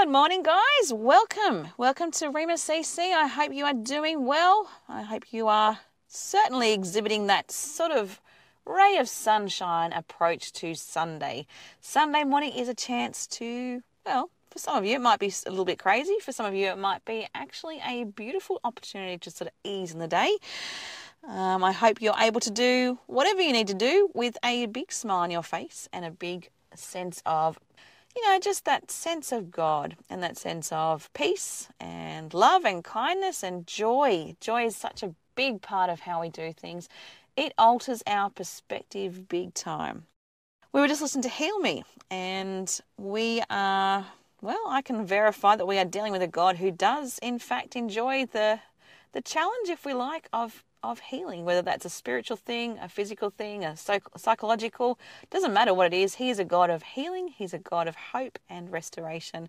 Good morning, guys. Welcome to Rhema CC. I hope you are doing well. I hope you are certainly exhibiting that sort of ray of sunshine approach to Sunday. Sunday morning is a chance to, well, for some of you it might be a little bit crazy. For some of you it might be actually a beautiful opportunity to sort of ease in the day. I hope you're able to do whatever you need to do with a big smile on your face and a big sense of just that sense of God and that sense of peace and love and kindness and joy. Joy is such a big part of how we do things. It alters our perspective big time. We were just listening to Heal Me, and I can verify that we are dealing with a God who does, in fact, enjoy the challenge, if we like, of healing, whether that's a spiritual thing, a physical thing, a psychological, doesn't matter what it is. He is a God of healing. He's a God of hope and restoration.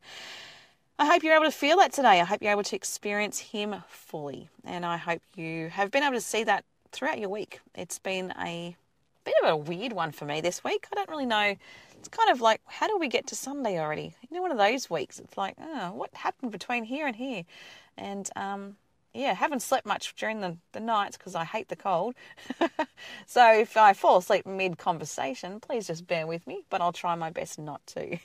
I hope you're able to feel that today. I hope you're able to experience him fully. And I hope you have been able to see that throughout your week. It's been a bit of a weird one for me this week. I don't really know. It's kind of like, how do we get to Sunday already? One of those weeks. It's like, what happened between here and here? And, haven't slept much during the nights because I hate the cold. So if I fall asleep mid-conversation, please just bear with me, but I'll try my best not to.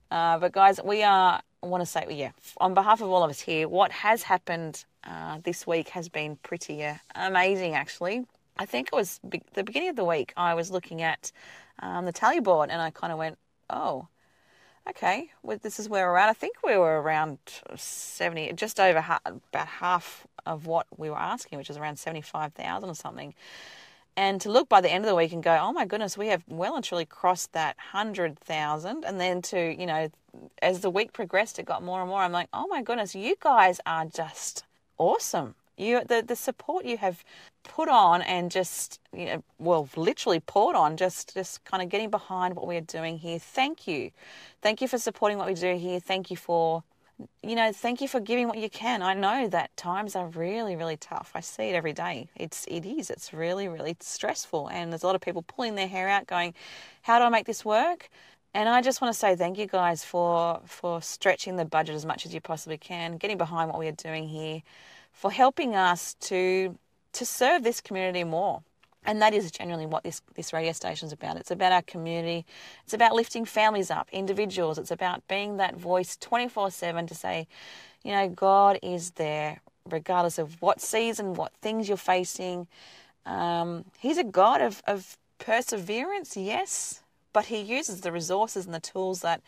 But guys, I want to say, on behalf of all of us here, what has happened this week has been pretty amazing, actually. I think it was the beginning of the week, I was looking at the tally board and I kind of went, oh, okay, well, this is where we're at. I think we were around 70, just over about half of what we were asking, which is around 75,000 or something. And to look by the end of the week and go, oh my goodness, we have well and truly crossed that 100,000. And then as the week progressed, it got more and more. I'm like, oh my goodness, you guys are just awesome. The support you have put on and just, literally poured on, just kind of getting behind what we are doing here. Thank you. Thank you for supporting what we do here. Thank you for giving what you can. I know that times are really, really tough. I see it every day. It's really, really stressful. And there's a lot of people pulling their hair out going, how do I make this work? And I just want to say thank you guys for stretching the budget as much as you possibly can, getting behind what we are doing here, for helping us to serve this community more. And that is genuinely what this radio station is about. It's about our community. It's about lifting families up, individuals. It's about being that voice 24/7 to say, God is there regardless of what season, what things you're facing. He's a God of perseverance, yes, but he uses the resources and the tools that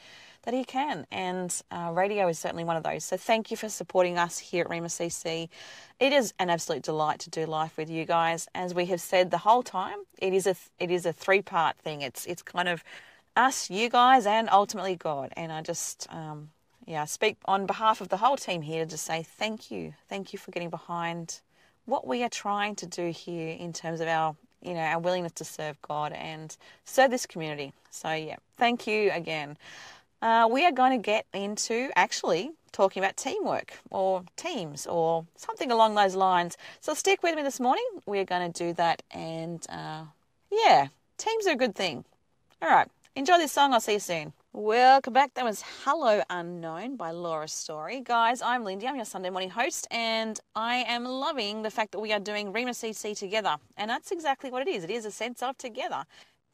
he can. And radio is certainly one of those. So thank you for supporting us here at Rhema CC. It is an absolute delight to do life with you guys. As we have said the whole time, it is a three-part thing. It's kind of us, you guys, and ultimately God. And I just speak on behalf of the whole team here to just say thank you. Thank you for getting behind what we are trying to do here in terms of our willingness to serve God and serve this community. So thank you again. We are going to get into actually talking about teamwork or teams or something along those lines. So stick with me this morning. We are going to do that. And teams are a good thing. All right. Enjoy this song. I'll see you soon. Welcome back. That was Hello Unknown by Laura Story. Guys, I'm Lindy. I'm your Sunday morning host, and I am loving the fact that we are doing Rhema CC together. And that's exactly what it is. It is a sense of together.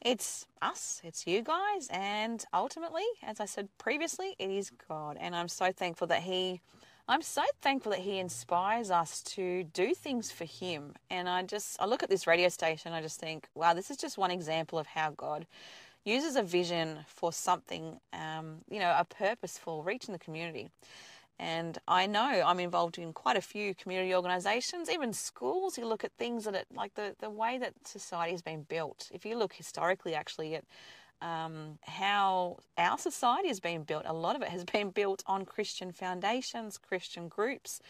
It's us, it's you guys, and ultimately, as I said previously, it is God. And I'm so thankful that He inspires us to do things for Him. And I look at this radio station, I just think, wow, this is just one example of how God uses a vision for something, a purposeful reach in the community. And I know I'm involved in quite a few community organisations, even schools. You look at things like the way that society has been built. If you look historically, actually, at how our society has been built, a lot of it has been built on Christian foundations, Christian groups.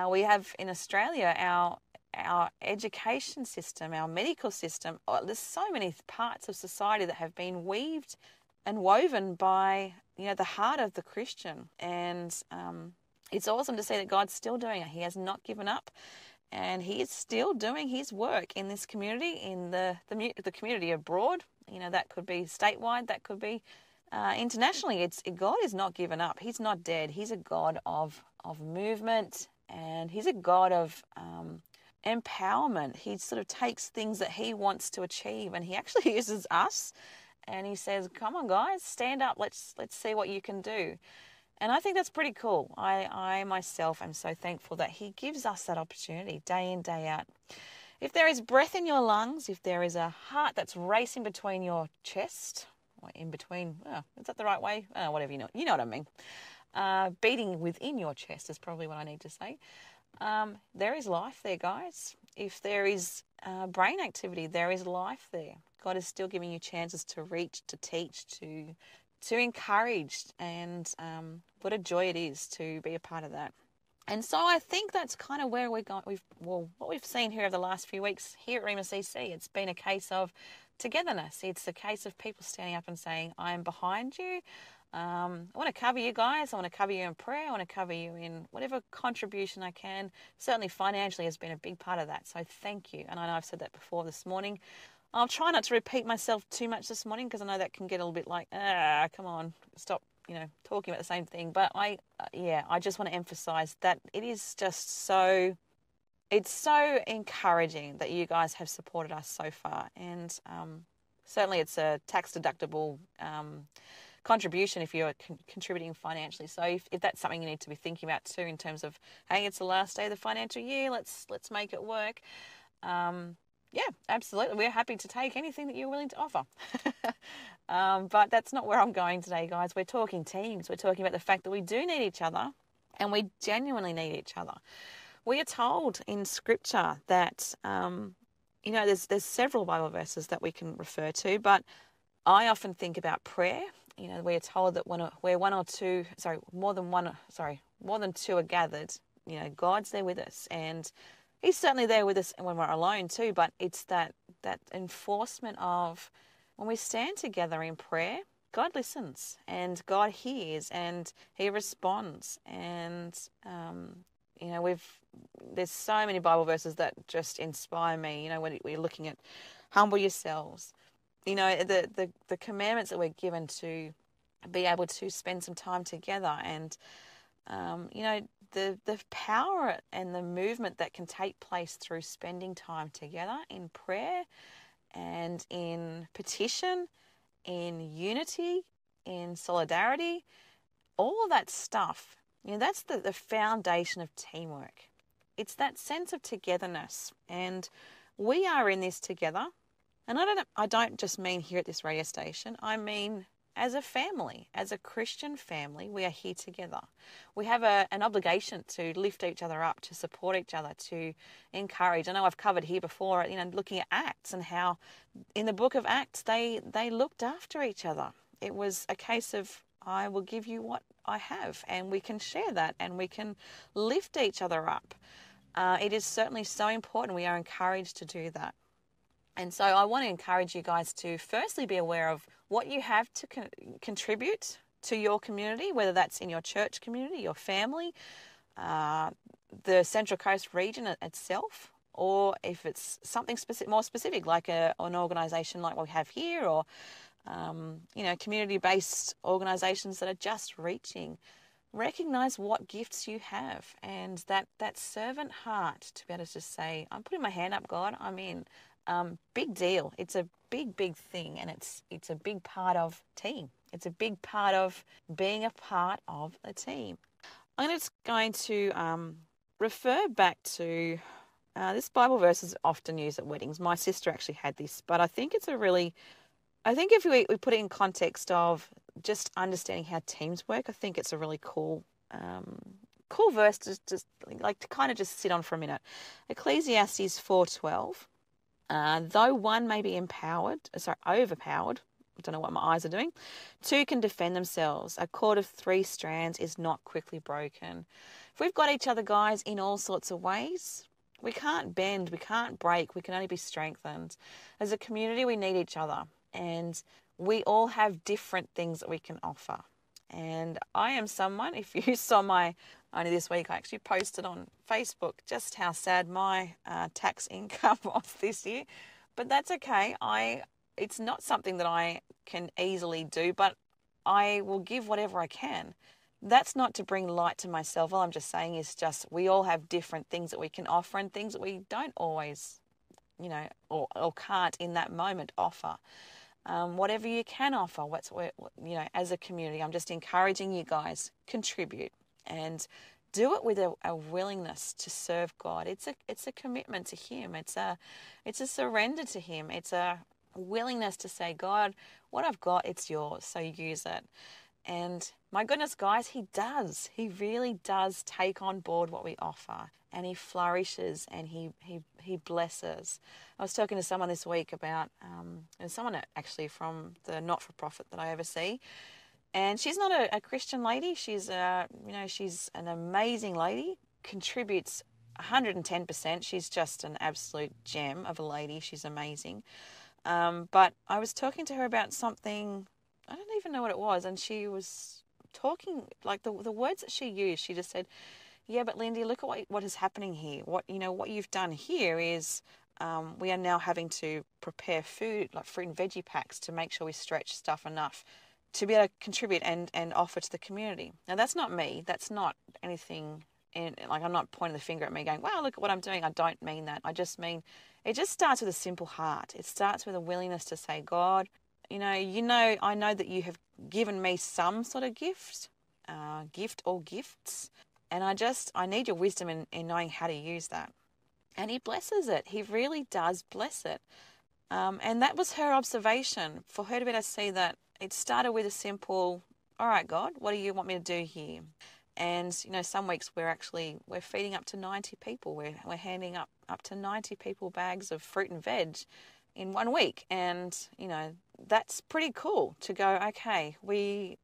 We have in Australia our education system, our medical system. There's so many parts of society that have been weaved and woven by the heart of the Christian. And it's awesome to see that God's still doing it. He has not given up, and He is still doing His work in this community, in the community abroad. That could be statewide, that could be internationally, God is not given up. He's not dead. He's a God of movement, and he's a God of empowerment. He sort of takes things that he wants to achieve, and he actually uses us, and he says, come on guys, stand up, let's see what you can do. And I think that's pretty cool. I myself am so thankful that he gives us that opportunity day in, day out. If there is breath in your lungs, if there is a heart that's racing between your chest, or in between, is that the right way? Whatever, you know what I mean. Beating within your chest is probably what I need to say. There is life there, guys. If there is brain activity, there is life there. God is still giving you chances to reach, to teach, to encourage, and what a joy it is to be a part of that. And so I think that's kind of where we're going. What we've seen here over the last few weeks here at Rhema CC, it's been a case of togetherness. It's a case of people standing up and saying, I am behind you. I want to cover you guys. I want to cover you in prayer. I want to cover you in whatever contribution I can. Certainly financially has been a big part of that. So thank you. And I know I've said that before this morning. I'll try not to repeat myself too much this morning because I know that can get a little bit like, come on, stop, talking about the same thing. But I just want to emphasize that it is just it's so encouraging that you guys have supported us so far. And certainly it's a tax deductible contribution if you're contributing financially. So if that's something you need to be thinking about too, in terms of, hey, it's the last day of the financial year, let's make it work. Yeah, absolutely. We're happy to take anything that you're willing to offer. But that's not where I'm going today, guys. We're talking teams. We're talking about the fact that we do need each other, and we genuinely need each other. We are told in Scripture that, there's several Bible verses that we can refer to, but I often think about prayer. We are told that where more than two are gathered, God's there with us, and He's certainly there with us when we're alone too. But it's that enforcement of when we stand together in prayer, God listens and God hears and He responds. And there's so many Bible verses that just inspire me. When we're looking at humble yourselves. The commandments that we're given to be able to spend some time together, and the power and the movement that can take place through spending time together in prayer and in petition, in unity, in solidarity, all of that stuff. That's the foundation of teamwork. It's that sense of togetherness, and we are in this together. And I don't just mean here at this radio station. I mean as a family, as a Christian family, we are here together. We have an obligation to lift each other up, to support each other, to encourage. I know I've covered here before, looking at Acts and how in the book of Acts they looked after each other. It was a case of, I will give you what I have, and we can share that, and we can lift each other up. It is certainly so important. We are encouraged to do that. And so I want to encourage you guys to firstly be aware of what you have to contribute to your community, whether that's in your church community, your family, the Central Coast region itself, or if it's something more specific, like an organisation like what we have here, or community-based organisations that are just reaching. Recognize what gifts you have, and that servant heart to be able to just say, I'm putting my hand up, God, I'm in. Big deal. It's a big thing, and it's a big part of team. It's a big part of being a part of a team. I'm just going to refer back to this Bible verse is often used at weddings. My sister actually had this, but I think if we put it in context of just understanding how teams work, I think it's a really cool verse to just kind of just sit on for a minute. Ecclesiastes 4:12. Though one may be overpowered, I don't know what my eyes are doing, two can defend themselves. A cord of 3 strands is not quickly broken. If we've got each other, guys, in all sorts of ways, we can't bend, we can't break, we can only be strengthened. As a community, we need each other, and we all have different things that we can offer. And I am someone, if you saw only this week, I actually posted on Facebook just how sad my tax income was this year. But that's okay. It's not something that I can easily do, but I will give whatever I can. That's not to bring light to myself. All I'm just saying is just we all have different things that we can offer and things that we don't always, or can't in that moment offer. Whatever you can offer, as a community, I'm just encouraging you guys, contribute and do it with a willingness to serve God. It's a commitment to Him. It's a surrender to Him. It's a willingness to say, God, what I've got, it's yours, so use it. And my goodness, guys, He does. He really does take on board what we offer, and He flourishes and He blesses. I was talking to someone this week about, and someone actually from the not-for-profit that I oversee, and she's not a Christian lady. She's she's an amazing lady, contributes 110%. She's just an absolute gem of a lady. She's amazing. But I was talking to her about something, I don't even know what it was, and she was talking, like the words that she used, she just said, yeah, but Lindy, look at what is happening here. What you've done here is we are now having to prepare food, like fruit and veggie packs, to make sure we stretch stuff enough to be able to contribute and offer to the community. Now, that's not me. That's not anything, I'm not pointing the finger at me going, wow, look at what I'm doing. I don't mean that. I just mean it just starts with a simple heart. It starts with a willingness to say, God, I know that you have given me some sort of gift or gifts, and I need your wisdom in knowing how to use that. And He blesses it. He really does bless it. And that was her observation, for her to be able to see that it started with a simple, all right, God, what do you want me to do here? And, some weeks we're feeding up to 90 people. We're handing up to 90 people bags of fruit and veg in 1 week. And, that's pretty cool to go, okay, we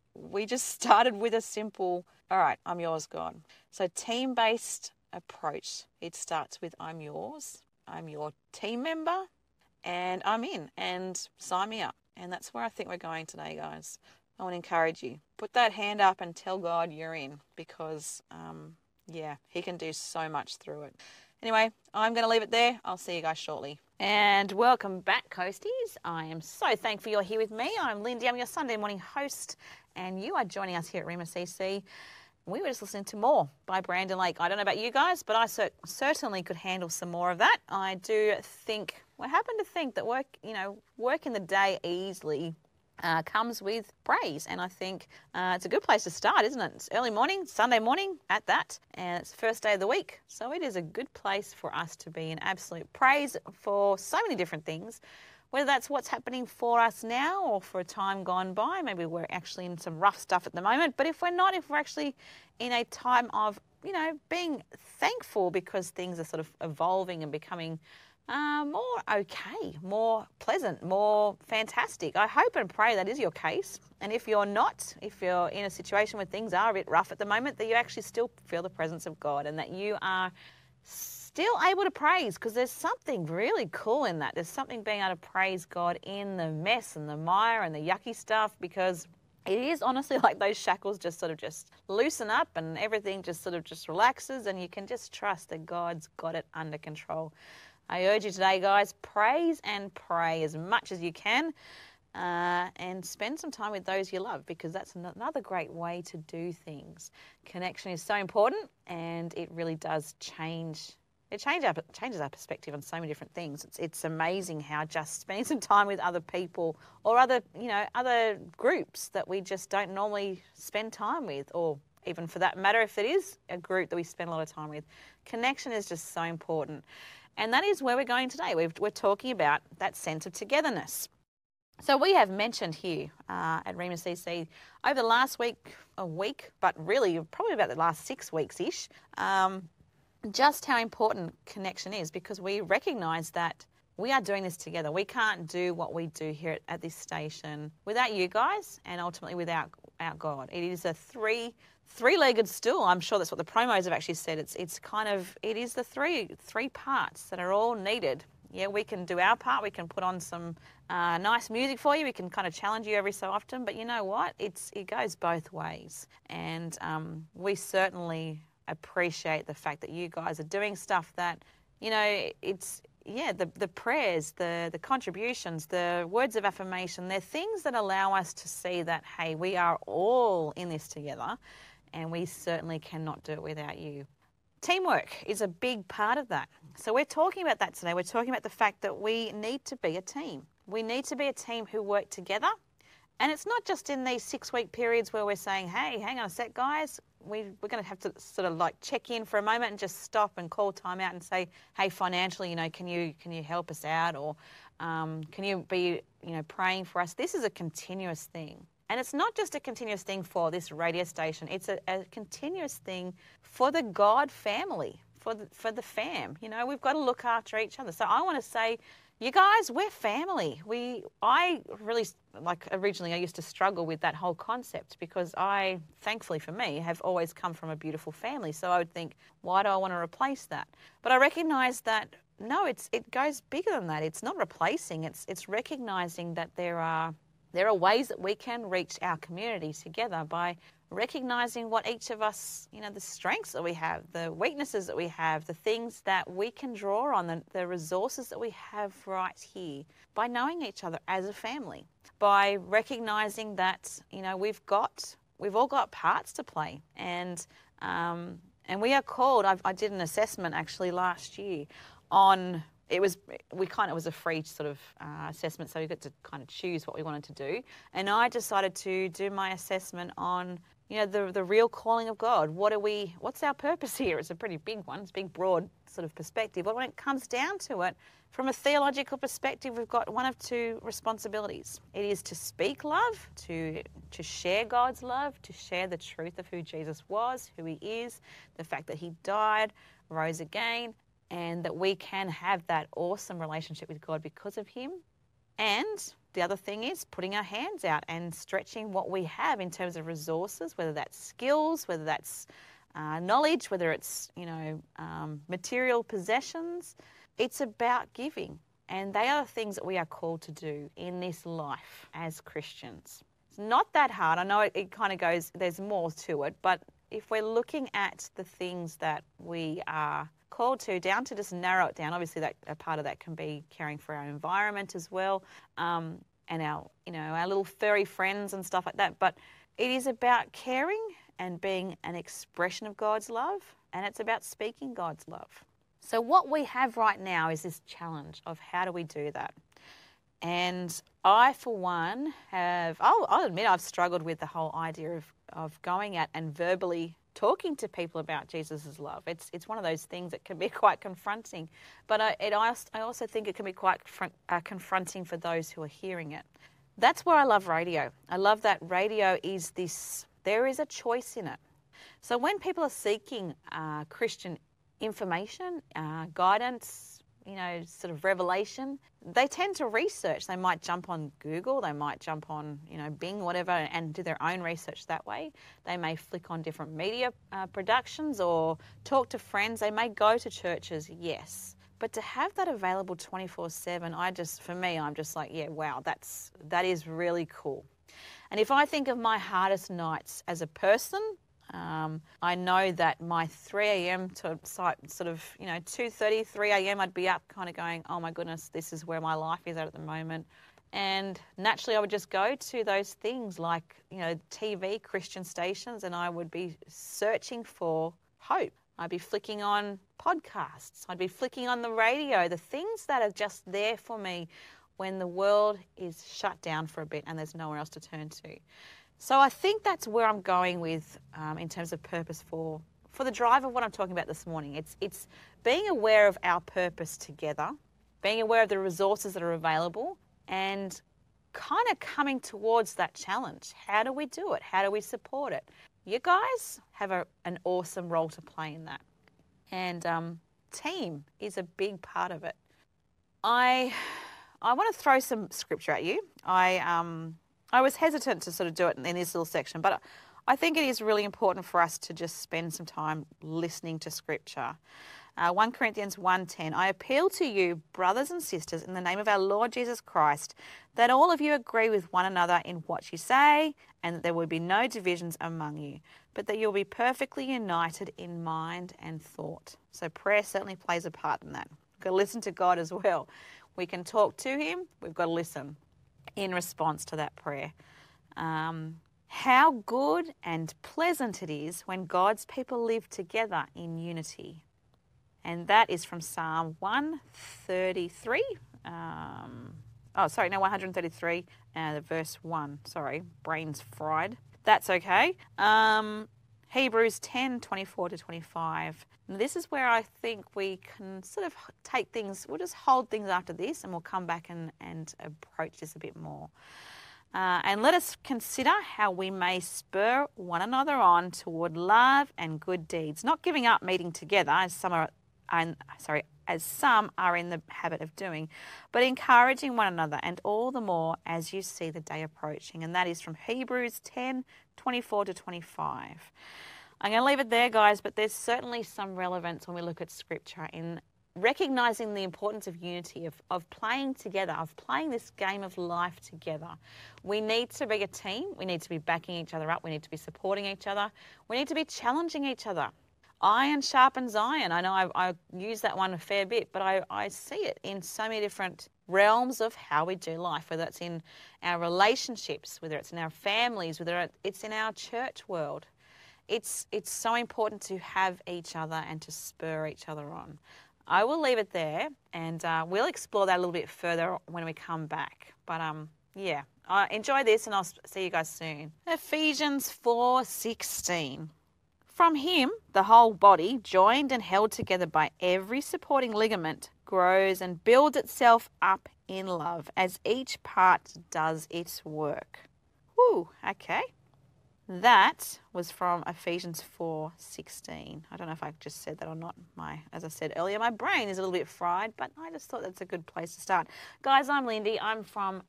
just started with a simple, all right, I'm yours, God. So team-based approach, it starts with I'm yours, I'm your team member, and I'm in, and sign me up. And that's where I think we're going today, guys. I want to encourage you. Put that hand up and tell God you're in, because, He can do so much through it. Anyway, I'm going to leave it there. I'll see you guys shortly. And welcome back, Coasties. I am so thankful you're here with me. I'm Lindy. I'm your Sunday morning host, and you are joining us here at Rhema CC. We were just listening to more by Brandon Lake. I don't know about you guys, but I certainly could handle some more of that. I do think, happen to think that work in the day easily comes with praise. And I think it's a good place to start, isn't it? It's early morning, Sunday morning at that, and it's the first day of the week. So it is a good place for us to be in absolute praise for so many different things, whether that's what's happening for us now or for a time gone by. Maybe we're actually in some rough stuff at the moment, but if we're not, if we're actually in a time of, being thankful because things are sort of evolving and becoming more okay, more pleasant, more fantastic. I hope and pray that is your case. And if you're not, if you're in a situation where things are a bit rough at the moment, that you actually still feel the presence of God and that you are still able to praise, because there's something really cool in that. There's something being able to praise God in the mess and the mire and the yucky stuff, because it is honestly like those shackles just loosen up and everything just relaxes, and you can just trust that God's got it under control. I urge you today, guys, praise and pray as much as you can, and spend some time with those you love, because that's another great way to do things. Connection is so important, and it really does changes our perspective on so many different things. It's amazing how just spending some time with other people or other groups that we just don't normally spend time with, or even for that matter, if it is a group that we spend a lot of time with, connection is just so important. And that is where we're going today. We're talking about that sense of togetherness. So we have mentioned here at Rhema CC over the last week, but really probably about the last 6 weeks-ish, just how important connection is, because we recognise that we are doing this together. We can't do what we do here at this station without you guys, and ultimately without God. It is a three-legged stool. I'm sure that's what the promos have actually said. It is the three parts that are all needed. Yeah, we can do our part. We can put on some nice music for you. We can kind of challenge you every so often. But you know what? It goes both ways. And we certainly appreciate the fact that you guys are doing stuff that, the prayers, the contributions, the words of affirmation, they're things that allow us to see that, hey, we are all in this together and we certainly cannot do it without you. Teamwork is a big part of that. So we're talking about that today. We're talking about the fact that we need to be a team. We need to be a team who work together. And it's not just in these 6-week periods where we're saying, hey, hang on a sec, guys. We're going to have to sort of like check in for a moment and just stop and call time out and say, hey, financially, can you help us out? Or can you be, praying for us? This is a continuous thing. And it's not just a continuous thing for this radio station. It's a continuous thing for the God family, for the fam. We've got to look after each other. So I want to say, you guys, we're family. I really, originally I used to struggle with that whole concept because I, thankfully for me, have always come from a beautiful family. So I would think, why do I want to replace that? But I recognize that, no, it goes bigger than that. It's not replacing. It's recognizing that there are ways that we can reach our community together by recognizing what each of us, the strengths that we have, the weaknesses that we have, the things that we can draw on, the resources that we have right here, by knowing each other as a family, by recognizing that, we've all got parts to play, and we are called. I did an assessment actually last year on. It was a free sort of assessment, so we got to kind of choose what we wanted to do. And I decided to do my assessment on, the real calling of God. What's our purpose here? It's a pretty big one. It's a big, broad sort of perspective. But when it comes down to it, from a theological perspective, we've got one of two responsibilities. It is to speak love, to share God's love, to share the truth of who Jesus was, who he is, the fact that he died, rose again, and that we can have that awesome relationship with God because of him. And the other thing is putting our hands out and stretching what we have in terms of resources, whether that's skills, whether that's knowledge, whether it's, material possessions. It's about giving. And they are the things that we are called to do in this life as Christians. It's not that hard. I know it kind of goes, there's more to it, but if we're looking at the things that we are called to, down to just narrow it down. Obviously, that a part of that can be caring for our environment as well, and our little furry friends and stuff like that. But it is about caring and being an expression of God's love, and it's about speaking God's love. So what we have right now is this challenge of how do we do that? And I, for one, I'll admit I've struggled with the whole idea of going out and verbally talking to people about Jesus' love. It's one of those things that can be quite confronting, but I also think it can be quite confronting for those who are hearing it. That's where I love radio. I love that radio is there is a choice in it. So when people are seeking Christian information, guidance, sort of revelation, they tend to research. They might jump on Google, they might jump on, Bing, whatever, and do their own research that way. They may flick on different media productions or talk to friends. They may go to churches, yes. But to have that available 24/7, I'm just like, yeah, wow, that is really cool. And if I think of my hardest nights as a person, I know that my 3 a.m. to sort of, 2:30, 3 a.m. I'd be up kind of going, oh my goodness, this is where my life is at the moment. And naturally I would just go to those things like, TV, Christian stations, and I would be searching for hope. I'd be flicking on podcasts. I'd be flicking on the radio, the things that are just there for me when the world is shut down for a bit and there's nowhere else to turn to. So I think that's where I'm going with in terms of purpose for the drive of what I'm talking about this morning. It's being aware of our purpose together, being aware of the resources that are available, and kind of coming towards that challenge. How do we do it? How do we support it? You guys have an awesome role to play in that. And team is a big part of it. I want to throw some scripture at you. I was hesitant to sort of do it in this little section, but I think it is really important for us to just spend some time listening to Scripture. 1 Corinthians 1:10, I appeal to you, brothers and sisters, in the name of our Lord Jesus Christ, that all of you agree with one another in what you say, and that there will be no divisions among you, but that you'll be perfectly united in mind and thought. So prayer certainly plays a part in that. We've got to listen to God as well. We can talk to him. We've got to listen in response to that prayer. How good and pleasant it is when God's people live together in unity. And that is from Psalm 133. 133, verse 1. Sorry, brain's fried. That's okay. Hebrews 10:24 to 25. And this is where I think we can sort of take things, we'll just hold things after this and we'll come back and approach this a bit more. And let us consider how we may spur one another on toward love and good deeds, not giving up meeting together as some are in the habit of doing, but encouraging one another, and all the more as you see the day approaching. And that is from Hebrews 10:24 to 25. I'm going to leave it there, guys, but there's certainly some relevance when we look at Scripture in recognizing the importance of unity, of playing together, of playing this game of life together. We need to be a team. We need to be backing each other up. We need to be supporting each other. We need to be challenging each other. Iron sharpens iron. I know I use that one a fair bit, but I see it in so many different realms of how we do life, whether it's in our relationships, whether it's in our families, whether it's in our church world. It's so important to have each other and to spur each other on. I will leave it there, and we'll explore that a little bit further when we come back. But enjoy this, and I'll see you guys soon. Ephesians 4:16. From him, the whole body, joined and held together by every supporting ligament, grows and builds itself up in love as each part does its work. Whew, okay. That was from Ephesians 4:16. I don't know if I just said that or not. As I said earlier, my brain is a little bit fried, but I just thought that's a good place to start. Guys, I'm Lindy. I'm from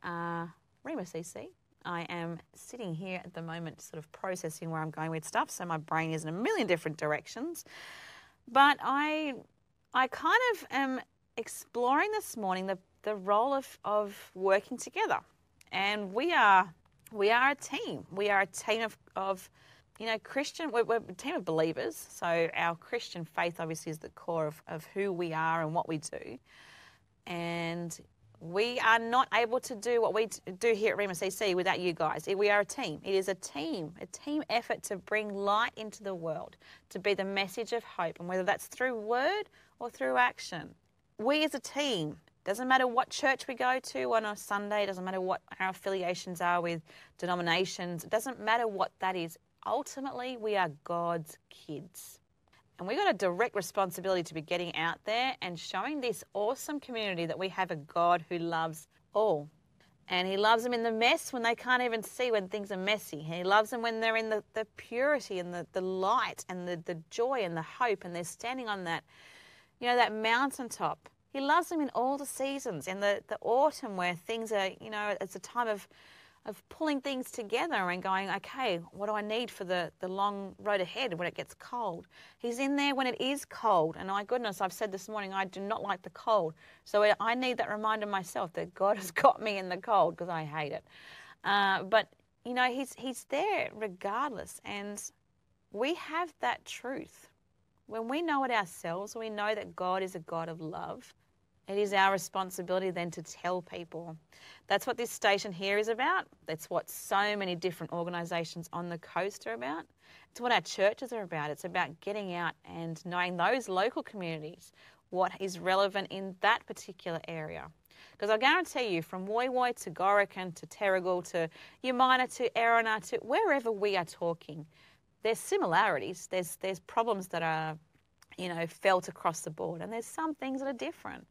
Rhema CC. I am sitting here at the moment sort of processing where I'm going with stuff, so my brain is in a million different directions. But I kind of am exploring this morning the role of working together. And we are a team. We are a team of Christian, we're a team of believers. So our Christian faith obviously is the core of who we are and what we do. And we are not able to do what we do here at Rhema CC without you guys. We are a team. It is a team effort to bring light into the world, to be the message of hope, and whether that's through word or through action. We as a team, doesn't matter what church we go to on a Sunday, doesn't matter what our affiliations are with denominations, it doesn't matter what that is. Ultimately, we are God's kids. And we've got a direct responsibility to be getting out there and showing this awesome community that we have a God who loves all. And he loves them in the mess when they can't even see when things are messy. He loves them when they're in the purity and the light and the joy and the hope, and they're standing on that, that mountaintop. He loves them in all the seasons. In the autumn where things are, it's a time of pulling things together and going, okay, what do I need for the long road ahead when it gets cold? He's in there when it is cold. And my goodness, I've said this morning, I do not like the cold. So I need that reminder myself that God has got me in the cold because I hate it. But he's there regardless. And we have that truth. When we know it ourselves, we know that God is a God of love. It is our responsibility then to tell people. That's what this station here is about. That's what so many different organisations on the coast are about. It's what our churches are about. It's about getting out and knowing those local communities, what is relevant in that particular area. Because I guarantee you, from Woy Woy to Gorican to Terrigal to Umina to Erina to wherever we are talking, there's similarities. There's problems that are, felt across the board, and there's some things that are different.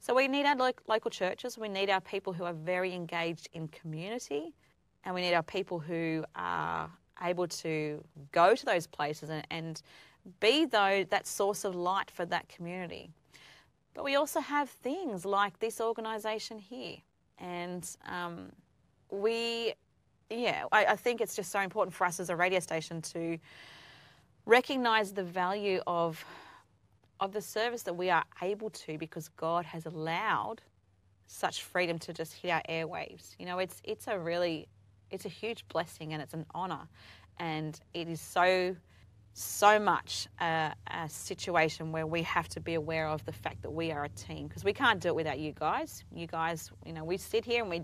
So we need our local churches, we need our people who are very engaged in community, and we need our people who are able to go to those places and be that source of light for that community. But we also have things like this organisation here. And I think it's just so important for us as a radio station to recognise the value of the service that we are able to, because God has allowed such freedom to just hit our airwaves. It's a huge blessing, and it's an honour, and it is so so much a situation where we have to be aware of the fact that we are a team, because we can't do it without you guys. You guys, we sit here and we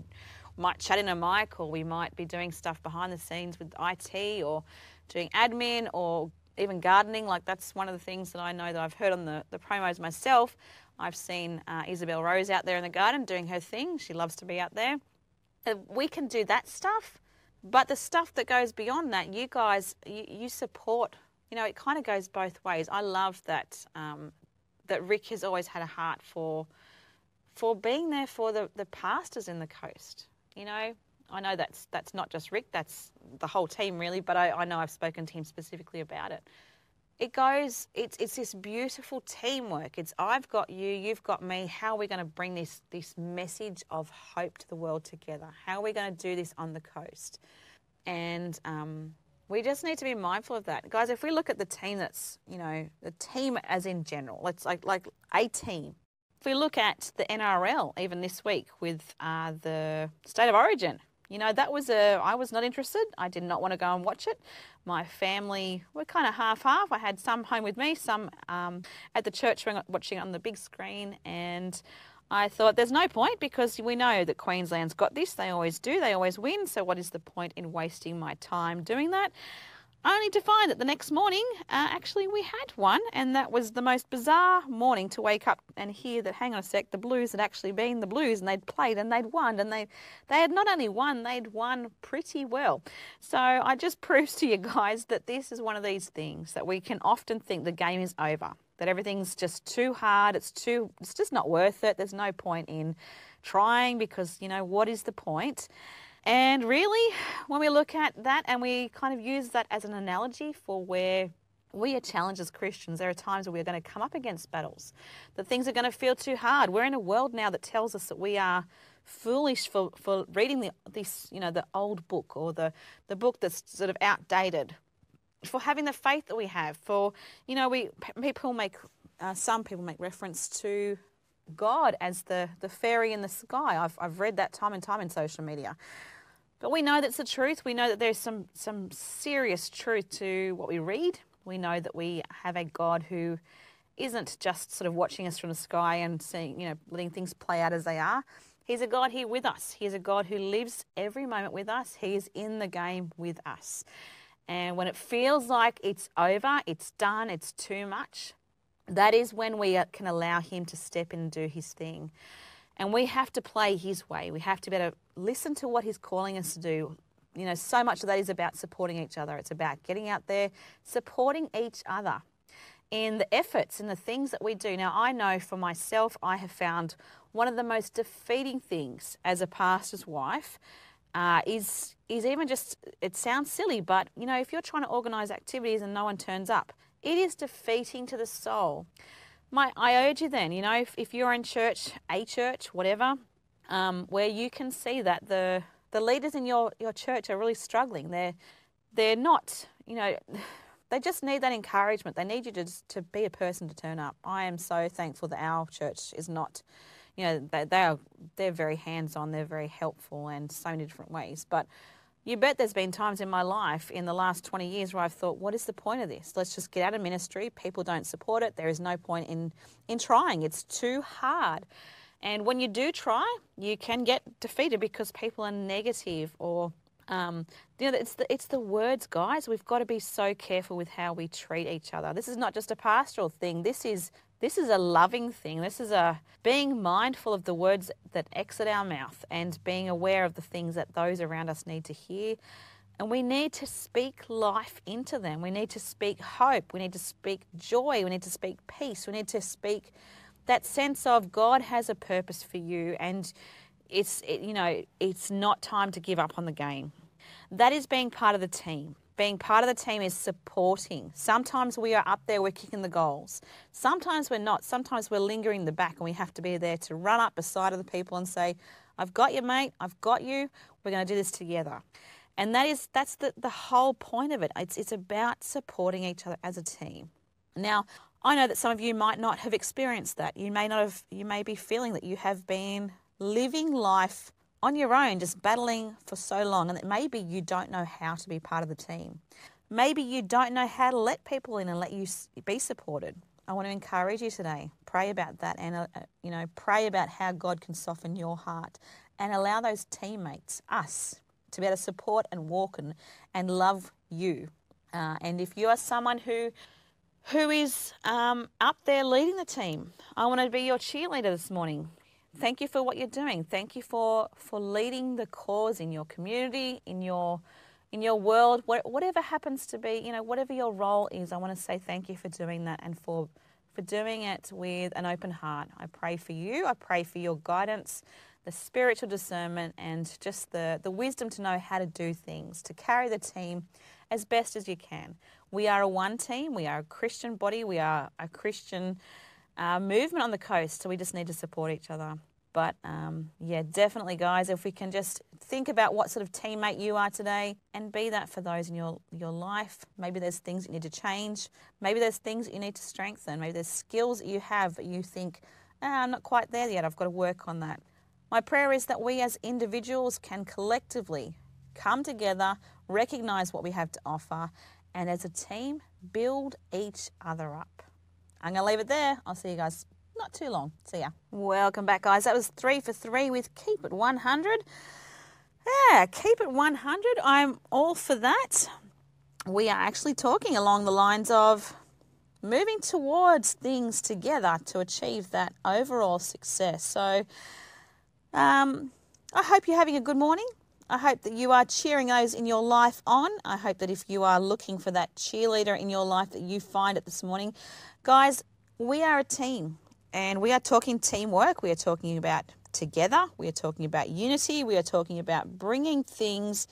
might chat in a mic, or we might be doing stuff behind the scenes with IT or doing admin or even gardening. Like, that's one of the things that I know that I've heard on the promos myself. I've seen Isabel Rose out there in the garden doing her thing. She loves to be out there. We can do that stuff, but the stuff that goes beyond that, you guys, you support. It kind of goes both ways. I love that that Rick has always had a heart for being there for the pastors in the coast. I know that's not just Rick, that's the whole team really, but I know I've spoken to him specifically about it. It's this beautiful teamwork. It's I've got you, you've got me. How are we going to bring this message of hope to the world together? How are we going to do this on the coast? And we just need to be mindful of that. Guys, if we look at the team that's, the team as in general, it's like a team. If we look at the NRL, even this week with the State of Origin, that was I was not interested. I did not want to go and watch it. My family were kind of half-half. I had some home with me, some at the church watching it on the big screen. And I thought there's no point, because we know that Queensland's got this. They always do. They always win. So what is the point in wasting my time doing that? Only to find that the next morning, actually, we had one, and that was the most bizarre morning to wake up and hear that, hang on a sec, the Blues had actually been the Blues, and they'd played and they'd won, and they had not only won, they'd won pretty well. So I just proves to you guys that this is one of these things that we can often think the game is over, that everything's just too hard, it's just not worth it, there's no point in trying, because, what is the point? And really, when we look at that and we kind of use that as an analogy for where we are challenged as Christians, there are times where we're going to come up against battles, that things are going to feel too hard. We're in a world now that tells us that we are foolish for reading the old book, or the book that's sort of outdated, for having the faith that we have, for, some people make reference to God as the fairy in the sky. I've read that time and time in social media. But we know that's the truth. We know that there's some serious truth to what we read. We know that we have a God who isn't just sort of watching us from the sky and seeing, letting things play out as they are. He's a God here with us. He's a God who lives every moment with us. He's in the game with us. And when it feels like it's over, it's done, it's too much, that is when we can allow him to step in and do his thing. And we have to play his way. We have to better listen to what he's calling us to do. So much of that is about supporting each other. It's about getting out there, supporting each other in the efforts and the things that we do. Now, I know for myself, I have found one of the most defeating things as a pastor's wife is even just, it sounds silly, but, if you're trying to organise activities and no one turns up, it is defeating to the soul. I urge you then, if you're in church, a church, whatever, where you can see that the leaders in your church are really struggling. They're not, they just need that encouragement. They need you to be a person to turn up. I am so thankful that our church is not, they're very hands-on, they're very helpful in so many different ways. But you bet there's been times in my life in the last 20 years where I've thought, what is the point of this? Let's just get out of ministry. People don't support it. There is no point in trying. It's too hard. And when you do try, you can get defeated because people are negative, or it's the words, guys. We've got to be so careful with how we treat each other. This is not just a pastoral thing. This is a loving thing. This is a being mindful of the words that exit our mouth and being aware of the things that those around us need to hear. And we need to speak life into them. We need to speak hope. We need to speak joy. We need to speak peace. We need to speak that sense of God has a purpose for you, and it's not time to give up on the game. That is being part of the team. Being part of the team is supporting. Sometimes we are up there, we're kicking the goals. Sometimes we're not. Sometimes we're lingering in the back, and we have to be there to run up beside of the people and say, I've got you, mate. I've got you. We're going to do this together. And that's the whole point of it. It's about supporting each other as a team. Now, I know that some of you might not have experienced that. You may be feeling that you have been living life on your own, just battling for so long, and that maybe you don't know how to be part of the team. Maybe you don't know how to let people in and let you be supported. I want to encourage you today. Pray about that and, pray about how God can soften your heart and allow those teammates, us, to be able to support and walk and love you. And if you are someone who is up there leading the team, I want to be your cheerleader this morning. Thank you for what you're doing. Thank you for leading the cause in your community, in your world, whatever happens to be, whatever your role is. I want to say thank you for doing that and for doing it with an open heart. I pray for you. I pray for your guidance, the spiritual discernment, and just the wisdom to know how to do things, to carry the team as best as you can. We are a one team. We are a Christian body. We are a Christian movement on the coast, so we just need to support each other. But definitely, guys, if we can just think about what sort of teammate you are today and be that for those in your life. Maybe there's things you need to change. Maybe there's things that you need to strengthen. Maybe there's skills that you have that you think, I'm not quite there yet. I've got to work on that. My prayer is that we as individuals can collectively come together, recognize what we have to offer, and as a team, build each other up. I'm going to leave it there. I'll see you guys not too long. See ya. Welcome back, guys. That was 3 for 3 with Keep It 100. Yeah, Keep It 100. I'm all for that. We are actually talking along the lines of moving towards things together to achieve that overall success. So I hope you're having a good morning. I hope that you are cheering those in your life on. I hope that if you are looking for that cheerleader in your life, that you find it this morning. Guys, we are a team and we are talking teamwork. We are talking about together. We are talking about unity. We are talking about bringing things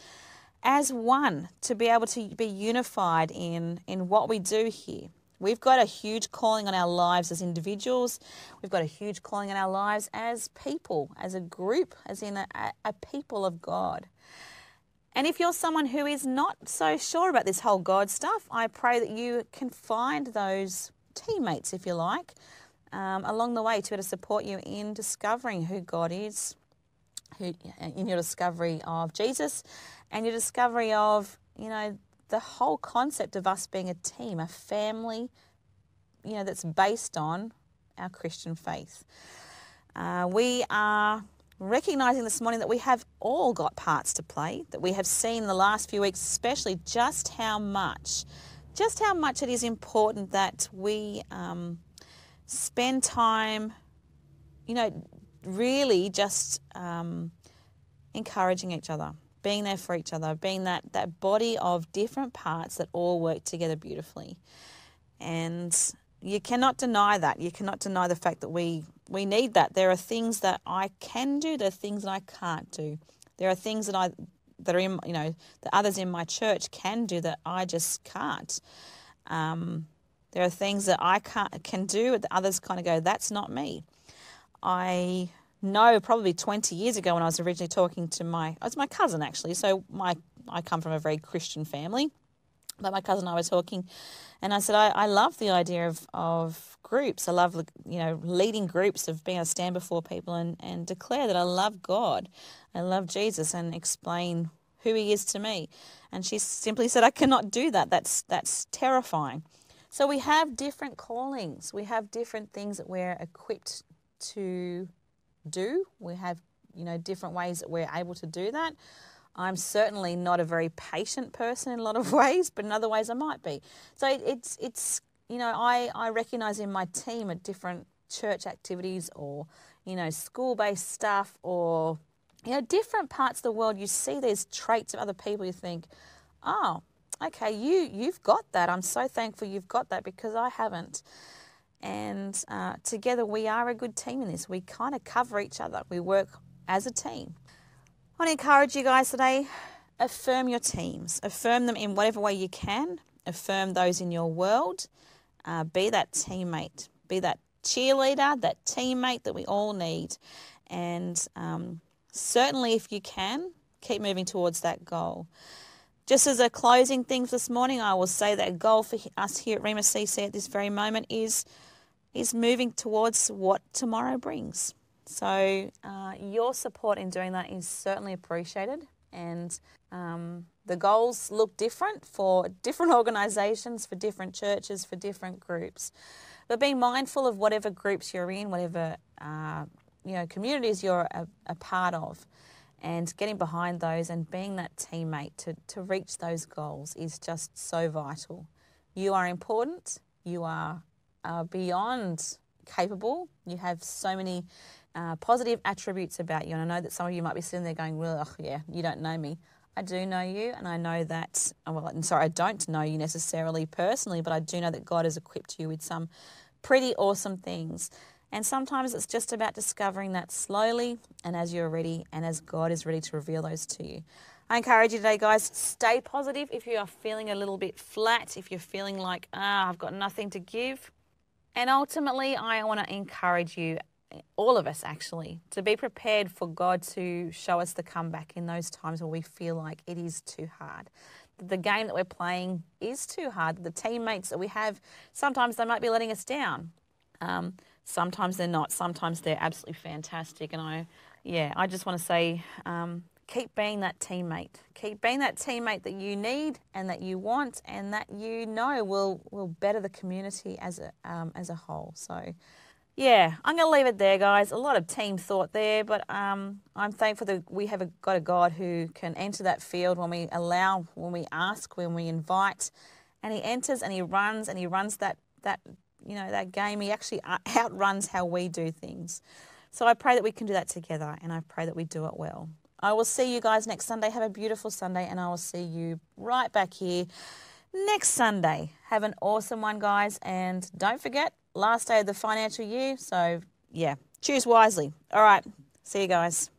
as one to be able to be unified in what we do here. We've got a huge calling on our lives as individuals. We've got a huge calling on our lives as people, as a group, as in a people of God. And if you're someone who is not so sure about this whole God stuff, I pray that you can find those teammates, if you like, along the way to be able to support you in discovering who God is, in your discovery of Jesus and your discovery of, the whole concept of us being a team, a family, that's based on our Christian faith. We are recognizing this morning that we have all got parts to play, that we have seen in the last few weeks, especially just how much it is important that we spend time, really just encouraging each other, being there for each other, being that body of different parts that all work together beautifully. And you cannot deny that. You cannot deny the fact that we need that. There are things that I can do. There are things that I can't do. There are things that are in, that others in my church can do that I just can't. There are things that I can do that others kind of go, that's not me. I know probably 20 years ago when I was originally talking to it was my cousin actually. So I come from a very Christian family, but my cousin and I were talking and I said, I love the idea of groups. I love, leading groups, of being able to stand before people and declare that I love God, I love Jesus, and explain who he is to me. And she simply said, I cannot do that. That's terrifying. So we have different callings. We have different things that we're equipped to do. We have, different ways that we're able to do that. I'm certainly not a very patient person in a lot of ways, but in other ways I might be. So it's I recognize in my team at different church activities or, school-based stuff or, different parts of the world, you see these traits of other people, you think, oh, okay, you've got that. I'm so thankful you've got that because I haven't. And together we are a good team in this. We kind of cover each other. We work as a team. I want to encourage you guys today, affirm your teams. Affirm them in whatever way you can. Affirm those in your world. Be that teammate. Be that cheerleader, that teammate that we all need. And certainly if you can, keep moving towards that goal. Just as a closing thing this morning, I will say that a goal for us here at Rhema CC at this very moment is moving towards what tomorrow brings. So your support in doing that is certainly appreciated. and the goals look different for different organisations, for different churches, for different groups. But being mindful of whatever groups you're in, whatever communities you're a part of, and getting behind those and being that teammate to reach those goals is just so vital. You are important. You are beyond capable. You have so many positive attributes about you. And I know that some of you might be sitting there going, well, yeah, you don't know me. I do know you, and I know that, I don't know you necessarily personally, but I do know that God has equipped you with some pretty awesome things. And sometimes it's just about discovering that slowly and as you're ready and as God is ready to reveal those to you. I encourage you today, guys, stay positive. If you are feeling a little bit flat, if you're feeling like, I've got nothing to give. And ultimately, I want to encourage you, all of us actually, to be prepared for God to show us the comeback in those times where we feel like it is too hard. The game that we're playing is too hard. The teammates that we have, sometimes they might be letting us down. Sometimes they're not. Sometimes they're absolutely fantastic. And I just want to say, keep being that teammate. Keep being that teammate that you need and that you want and that you know will better the community as a whole. So, yeah, I'm going to leave it there, guys. A lot of team thought there, but I'm thankful that we have got a God who can enter that field when we allow, when we ask, when we invite, and He enters and He runs that game. He actually outruns how we do things. So I pray that we can do that together, and I pray that we do it well. I will see you guys next Sunday. Have a beautiful Sunday, and I will see you right back here next Sunday. Have an awesome one, guys, and don't forget, last day of the financial year. So, yeah, choose wisely. All right, see you guys.